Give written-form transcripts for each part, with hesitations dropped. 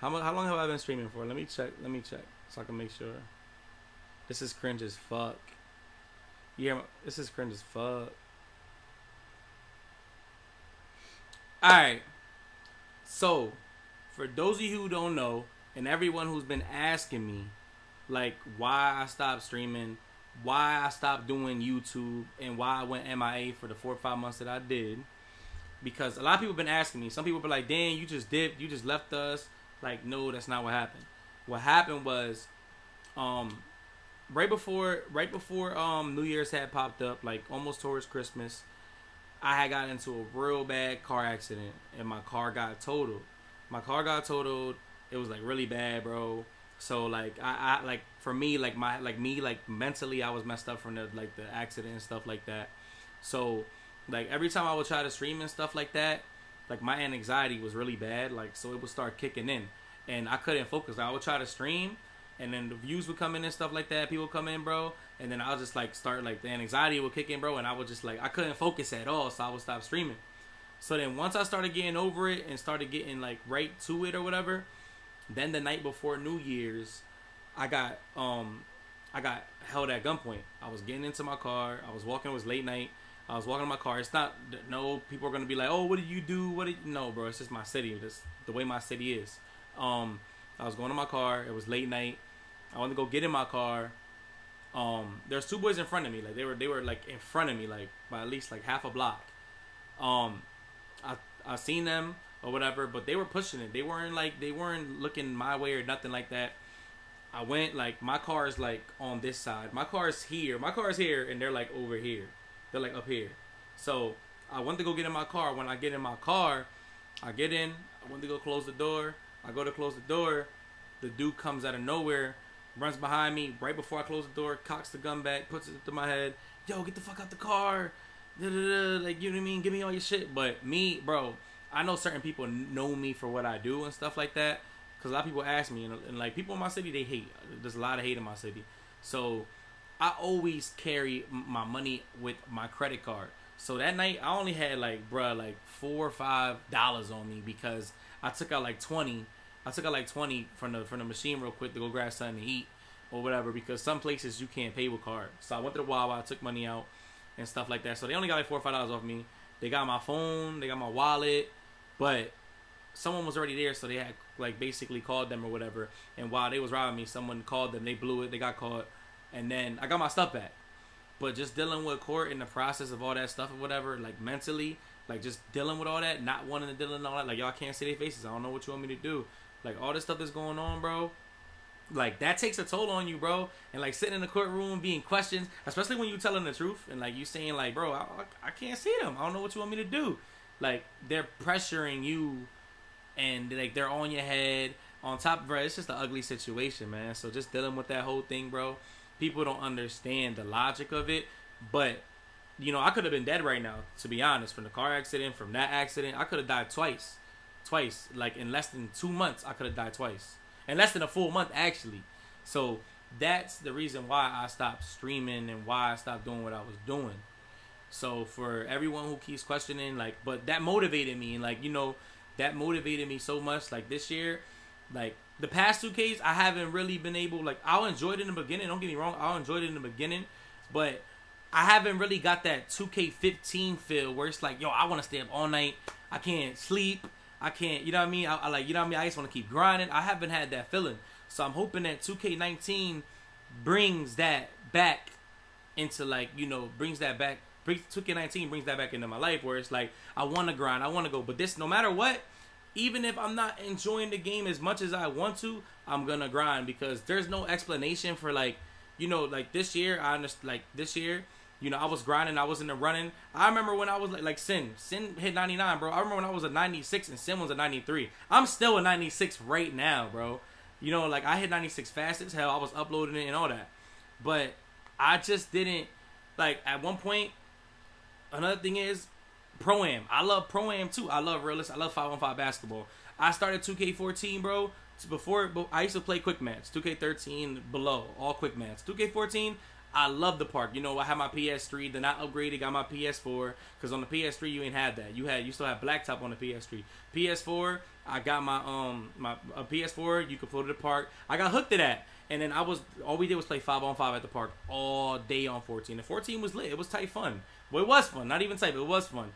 How long have I been streaming for? Let me check. Let me check so I can make sure. This is cringe as fuck. Yeah, this is cringe as fuck. All right. So, for those of you who don't know, and everyone who's been asking me, like, why I stopped streaming, why I stopped doing YouTube, and why I went MIA for the 4 or 5 months that I did, because a lot of people have been asking me. Some people be like, "Dan, you just dipped, you just left us." Like, no, that's not what happened. What happened was, right before New Year's had popped up, like almost towards Christmas, I had got into a real bad car accident, and my car got totaled. My car got totaled. It was like really bad, bro. So like I like for me like mentally I was messed up from the accident and stuff like that. So like every time I would try to stream and stuff like that, like my anxiety was really bad. Like so it would start kicking in, and I couldn't focus. I would try to stream, and then the views would come in and stuff like that. People would come in, bro, and then I'll just like start like the anxiety would kick in, bro, and I would just like I couldn't focus at all, so I would stop streaming. So then once I started getting over it and started getting like right to it or whatever, then the night before New Year's, I got held at gunpoint. I was getting into my car. I was walking. It was late night. I was walking in my car. It's not no people are gonna be like, oh, what did you do? No, bro. It's just my city. That's the way my city is. I was going to my car. It was late night. I wanted to go get in my car. There's two boys in front of me. Like they were like in front of me, like by at least like half a block. I seen them or whatever, but they were pushing it. They weren't looking my way or nothing like that. I went like my car is like on this side. My car is here. My car is here, and they're like over here. They're like up here. So I went to go get in my car. When I get in my car, I get in. I went to go close the door. I go to close the door. The dude comes out of nowhere, runs behind me right before I close the door, cocks the gun back, puts it to my head. Yo, get the fuck out the car. Like, you know what I mean? Give me all your shit. But me, bro, I know certain people know me for what I do and stuff like that. Because a lot of people ask me, and like people in my city, they hate. There's a lot of hate in my city. So I always carry my money with my credit card. So that night, I only had like, bruh, like $4 or $5 on me because I took out like 20. I took out like 20 from the machine real quick to go grab something to eat or whatever, because some places you can't pay with cards. So I went to the Wawa, I took money out and stuff like that. So they only got like $4 or $5 off me. They got my phone, they got my wallet, but someone was already there, so they had like basically called them or whatever. And while they was robbing me, someone called them. They blew it. They got caught, and then I got my stuff back. But just dealing with court in the process of all that stuff or whatever, like mentally, like just dealing with all that, not wanting to deal with all that, like y'all can't see their faces. I don't know what you want me to do. Like all this stuff that's going on, bro. Like that takes a toll on you, bro. And like sitting in the courtroom being questioned, especially when you telling the truth and like you saying like, bro, I can't see them. I don't know what you want me to do. Like they're pressuring you, and like they're on your head. On top, bro, it's just an ugly situation, man. So just dealing with that whole thing, bro. People don't understand the logic of it, but you know I could have been dead right now. To be honest, from the car accident, from that accident, I could have died twice. Like in less than 2 months, I could have died twice. In less than a full month, actually. So that's the reason why I stopped streaming and why I stopped doing what I was doing. So for everyone who keeps questioning, like, but that motivated me, and like, you know, that motivated me so much. Like this year, like the past 2Ks, I haven't really been able, like, I enjoyed it in the beginning. Don't get me wrong, I enjoyed it in the beginning, but I haven't really got that 2K15 feel where it's like, yo, I want to stay up all night. I can't sleep. I can't, you know what I mean? I like, you know what I mean? I just want to keep grinding. I haven't had that feeling. So I'm hoping that 2K19 brings that back into like, you know, brings that back. 2K19 brings that back into my life where it's like, I want to grind. I want to go. But this, no matter what, even if I'm not enjoying the game as much as I want to, I'm going to grind because there's no explanation for like, you know, like this year, you know, I was grinding. I was in the running. I remember when I was like Sin hit 99, bro. I remember when I was a 96 and Sin was a 93. I'm still a 96 right now, bro. You know, like I hit 96 fast as hell. I was uploading it and all that. But I just didn't, like at one point, another thing is Pro-Am. I love Pro-Am too. I love Realist. I love 5-on-5 basketball. I started 2K14, bro. Before I used to play quick match. 2K13 below, all quick match. 2K14, I love the park. You know, I have my PS3, then I upgraded, got my PS4, because on the PS3 you ain't had that. You still have blacktop on the PS3. PS4, I got my PS4. You could float to the park. I got hooked to that, and then all we did was play 5-on-5 at the park all day on 14. And 14 was lit. It was tight fun. Well, it was fun. Not even tight, but it was fun.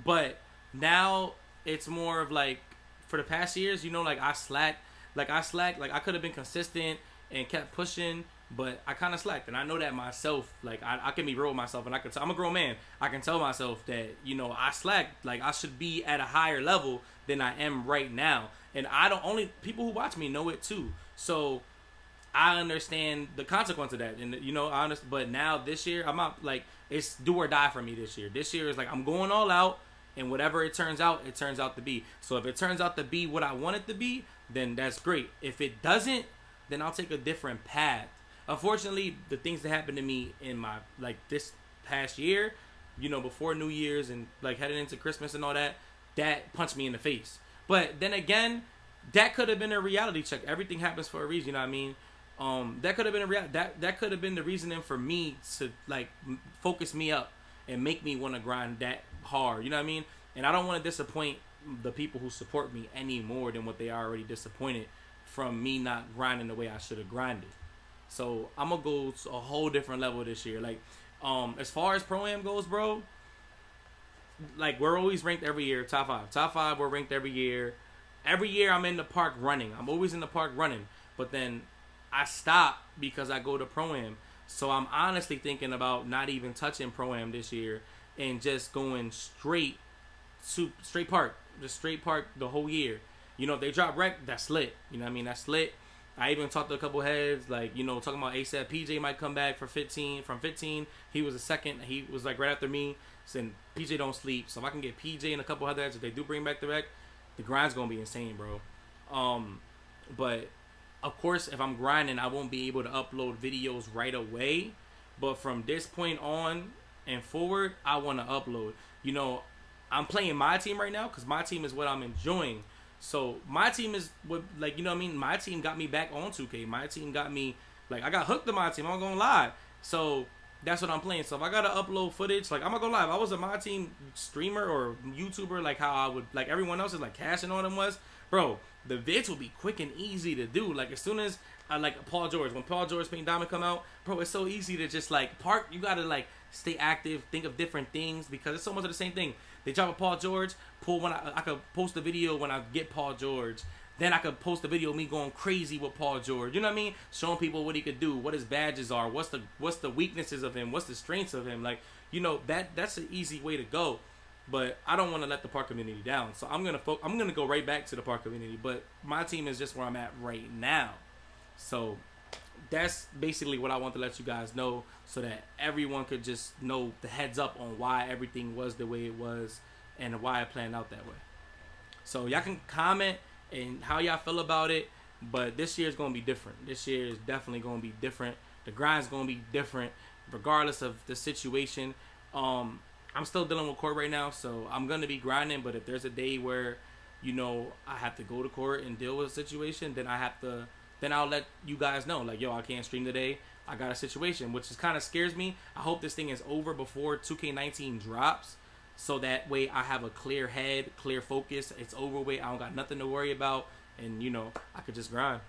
But now it's more of like, for the past years, you know, like I slacked. Like I could have been consistent and kept pushing, but I kind of slacked, and I know that myself. Like I can be real with myself, and I'm a grown man. I can tell myself that, you know, I slacked. Like I should be at a higher level than I am right now, and only people who watch me know it too. So I understand the consequence of that, and you know, but now this year, I'm not like, it's do or die for me this year. This year is like I'm going all out, and whatever it turns out to be. So if it turns out to be what I want it to be, then that's great. If it doesn't, then I'll take a different path. Unfortunately, the things that happened to me in my, like, this past year, you know, before New Year's and like heading into Christmas and all that, that punched me in the face. But then again, that could have been a reality check. Everything happens for a reason, you know what I mean? That could have been that could have been the reasoning for me to like focus me up and make me want to grind that hard, you know what I mean? And I don't want to disappoint the people who support me any more than what they are already disappointed from me not grinding the way I should have grinded. So I'm gonna go to a whole different level this year. Like, as far as Pro-Am goes, bro, like, we're always ranked every year, top 5. Top 5, we're ranked every year. Every year I'm in the park running. I'm always in the park running. But then I stop because I go to Pro-Am. So I'm honestly thinking about not even touching Pro-Am this year and just going straight park. Just straight park the whole year. You know, if they drop rec, that's lit. You know what I mean? That's lit. I even talked to a couple heads, like, you know, talking about ASAP. PJ might come back for 15. From 15, he was a second. He was, like, right after me. Saying PJ don't sleep. So if I can get PJ and a couple other heads, if they do bring back the rec, the grind's going to be insane, bro. But, of course, if I'm grinding, I won't be able to upload videos right away. But from this point on and forward, I want to upload. You know, I'm playing my team right now because my team is what I'm enjoying. So my team is what, like, you know what I mean? My team got me back on 2K. My team got me, like, I got hooked to my team. I'm not going to lie. So that's what I'm playing. So if I got to upload footage, like, I'm not going to lie. If I was a my team streamer or YouTuber, like how I would, like everyone else is, like Cash and all them was, bro, the vids will be quick and easy to do. Like, as soon as, like Paul George, when Paul George Pink Diamond come out, bro, it's so easy to just, like, park. You got to, like, stay active, think of different things because it's so much of the same thing. They drop a Paul George, I could post a video when I get Paul George. Then I could post a video of me going crazy with Paul George. You know what I mean? Showing people what he could do, what his badges are, what's the weaknesses of him, what's the strengths of him. Like, you know, that's an easy way to go. But I don't want to let the park community down. So I'm gonna go right back to the park community. But my team is just where I'm at right now. So that's basically what I want to let you guys know, so that everyone could just know the heads up on why everything was the way it was and why it planned out that way. So y'all can comment and how y'all feel about it, but this year is going to be different. This year is definitely going to be different. The grind's going to be different regardless of the situation. I'm still dealing with court right now, so I'm going to be grinding, but if there's a day where, you know, I have to go to court and deal with a situation, then I'll let you guys know, like, yo, I can't stream today. I got a situation, which is kind of scares me. I hope this thing is over before 2K19 drops, so that way I have a clear head, clear focus. It's over with. I don't got nothing to worry about, and, you know, I could just grind.